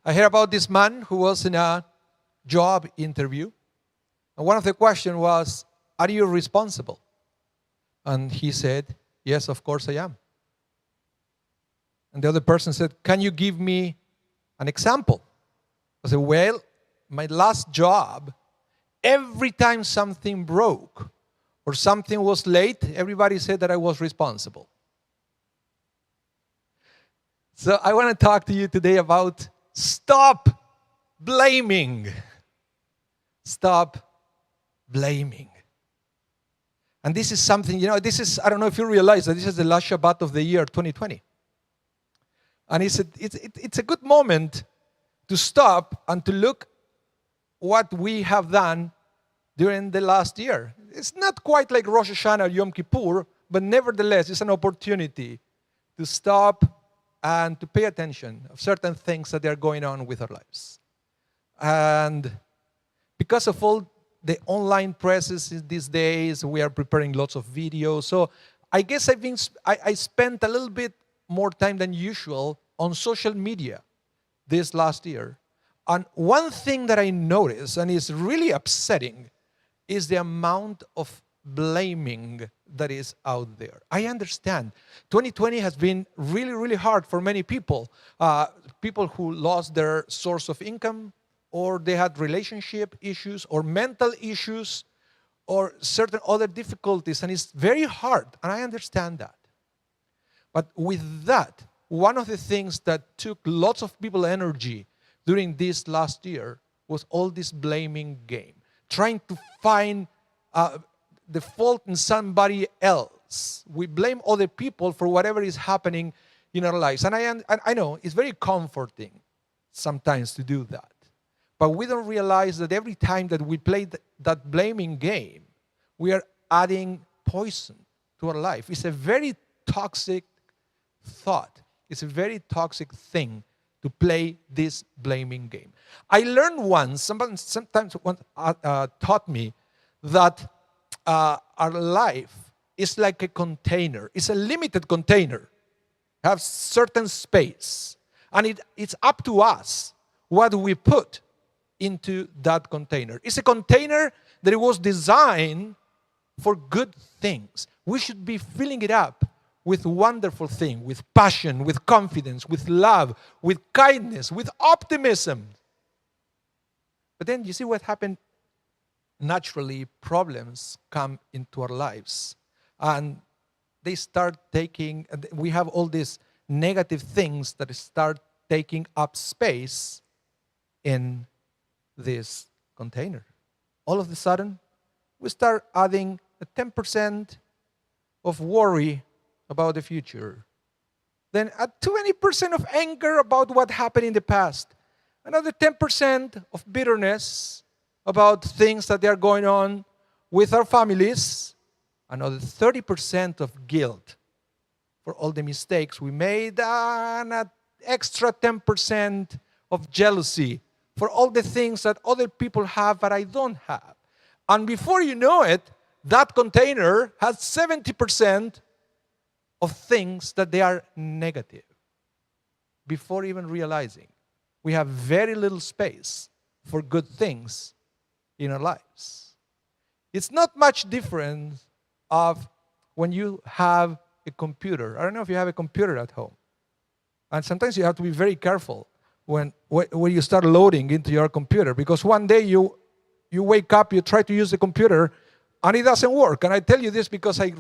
I heard about this man who was in a job interview. And one of the questions was, are you responsible? And he said, yes, of course I am. And the other person said, can you give me an example? I said, well, my last job, every time something broke or something was late, everybody said that I was responsible. So I want to talk to you today about stop blaming. Stop blaming. And this is something, I don't know if you realize that this is the last Shabbat of the year 2020. And it's a good moment to stop and to look what we have done during the last year. It's not quite like Rosh Hashanah or Yom Kippur, but nevertheless, it's an opportunity to stop and to pay attention of certain things that are going on with our lives. And because of all the online presses these days, we are preparing lots of videos. So I guess I spent a little bit more time than usual on social media this last year. And one thing that I noticed, and is really upsetting, is the amount of blaming that is out there. I understand. 2020 has been really, really hard for many people. People who lost their source of income, or they had relationship issues, or mental issues, or certain other difficulties. And it's very hard, and I understand that. But with that, one of the things that took lots of people's energy during this last year was all this blaming game. Trying to find the fault in somebody else. We blame other people for whatever is happening in our lives. And I know it's very comforting sometimes to do that. But we don't realize that every time that we play that blaming game, we are adding poison to our life. It's a very toxic thought. It's a very toxic thing to play this blaming game. I learned once, sometimes taught me that our life is like a container. It's a limited container. Have certain space. And it's up to us what we put into that container. It's a container that it was designed for good things. We should be filling it up with wonderful things, with passion, with confidence, with love, with kindness, with optimism. But then you see what happened? Naturally, problems come into our lives. And they start taking, we have all these negative things that start taking up space in this container. All of a sudden, we start adding a 10% of worry about the future. Then a 20% of anger about what happened in the past. Another 10% of bitterness about things that are going on with our families. Another 30% of guilt for all the mistakes we made. And an extra 10% of jealousy for all the things that other people have but I don't have. And before you know it, that container has 70% of things that they are negative. Before even realizing, we have very little space for good things in our lives. It's not much different of when you have a computer. I don't know if you have a computer at home. And sometimes you have to be very careful when you start loading into your computer, because one day you wake up, you try to use the computer, and it doesn't work. And I tell you this because I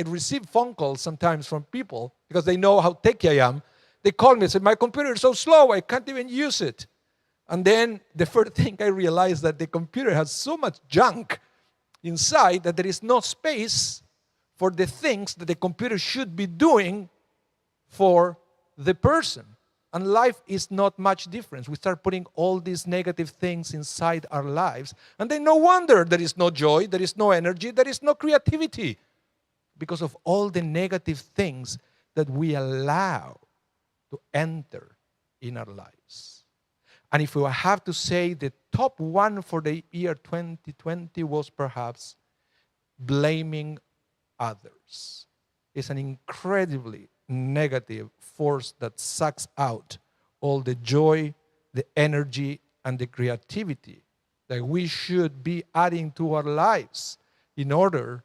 receive phone calls sometimes from people, because they know how techy I am. They call me and say, my computer is so slow, I can't even use it. And then the first thing I realize that the computer has so much junk inside that there is no space for the things that the computer should be doing for the person. And life is not much different. We start putting all these negative things inside our lives. And then no wonder there is no joy, there is no energy, there is no creativity. Because of all the negative things that we allow to enter in our lives. And if we have to say the top one for the year 2020 was perhaps blaming others. It's an incredibly negative force that sucks out all the joy, the energy and the creativity that we should be adding to our lives in order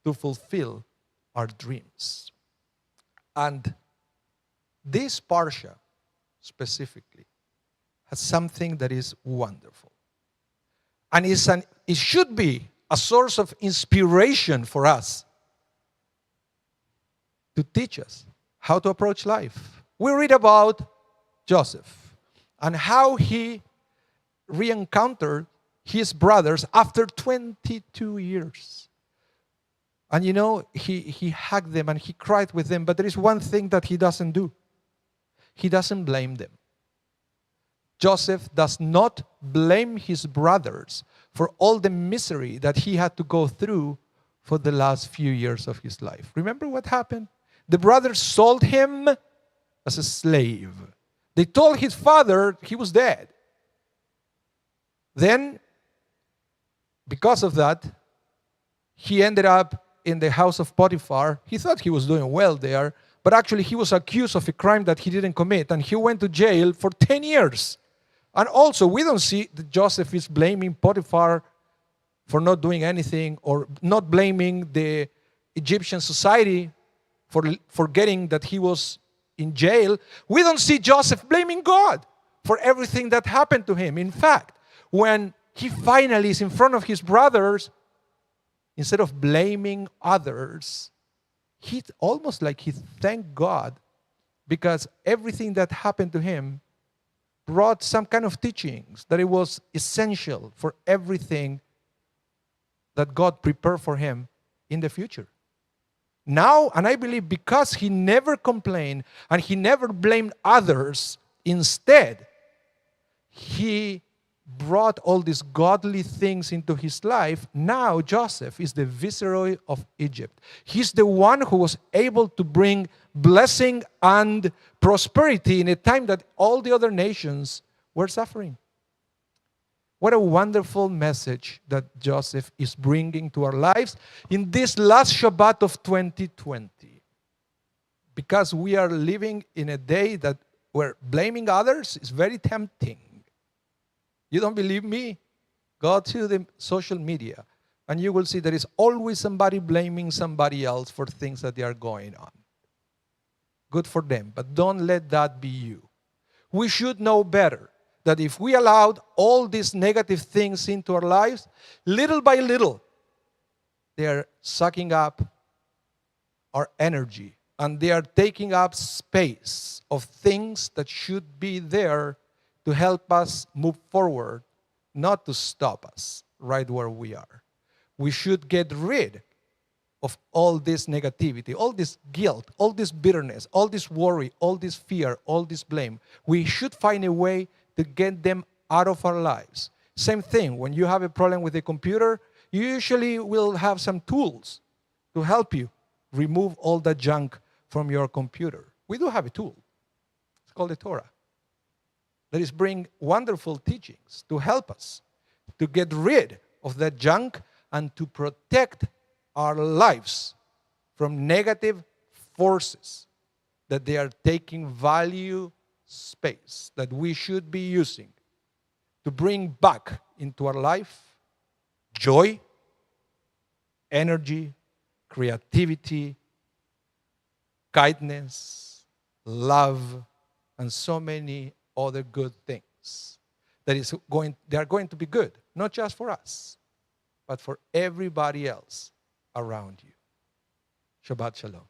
to fulfill our dreams. And this parsha specifically has something that is wonderful. And it should be a source of inspiration for us to teach us how to approach life. We read about Joseph and how he re-encountered his brothers after 22 years. And you know, he hugged them and he cried with them, but there is one thing that he doesn't do. He doesn't blame them. Joseph does not blame his brothers for all the misery that he had to go through for the last few years of his life. Remember what happened? The brothers sold him as a slave. They told his father he was dead. Then, because of that, he ended up in the house of Potiphar. He thought he was doing well there, but actually he was accused of a crime that he didn't commit, and he went to jail for 10 years. And also, we don't see that Joseph is blaming Potiphar for not doing anything, or not blaming the Egyptian society for forgetting that he was in jail. We don't see Joseph blaming God for everything that happened to him. In fact, when he finally is in front of his brothers, instead of blaming others, he almost like he thanked God because everything that happened to him brought some kind of teachings that it was essential for everything that God prepared for him in the future. Now, and I believe because he never complained and he never blamed others, instead, he brought all these godly things into his life. Now Joseph is the viceroy of Egypt. He's the one who was able to bring blessing and prosperity in a time that all the other nations were suffering. What a wonderful message that Joseph is bringing to our lives in this last Shabbat of 2020. Because we are living in a day that where blaming others is very tempting. You don't believe me? Go to the social media and you will see there is always somebody blaming somebody else for things that they are going on. Good for them, but don't let that be you. We should know better that if we allowed all these negative things into our lives, little by little, they are sucking up our energy and they are taking up space of things that should be there to help us move forward, not to stop us right where we are. We should get rid of all this negativity, all this guilt, all this bitterness, all this worry, all this fear, all this blame. We should find a way to get them out of our lives. Same thing, when you have a problem with a computer, you usually will have some tools to help you remove all the junk from your computer. We do have a tool. It's called the Torah. That is bring wonderful teachings to help us to get rid of that junk and to protect our lives from negative forces that they are taking value space that we should be using to bring back into our life joy, energy, creativity, kindness, love, and so many other good things they are going to be good, not just for us, but for everybody else around you. Shabbat Shalom.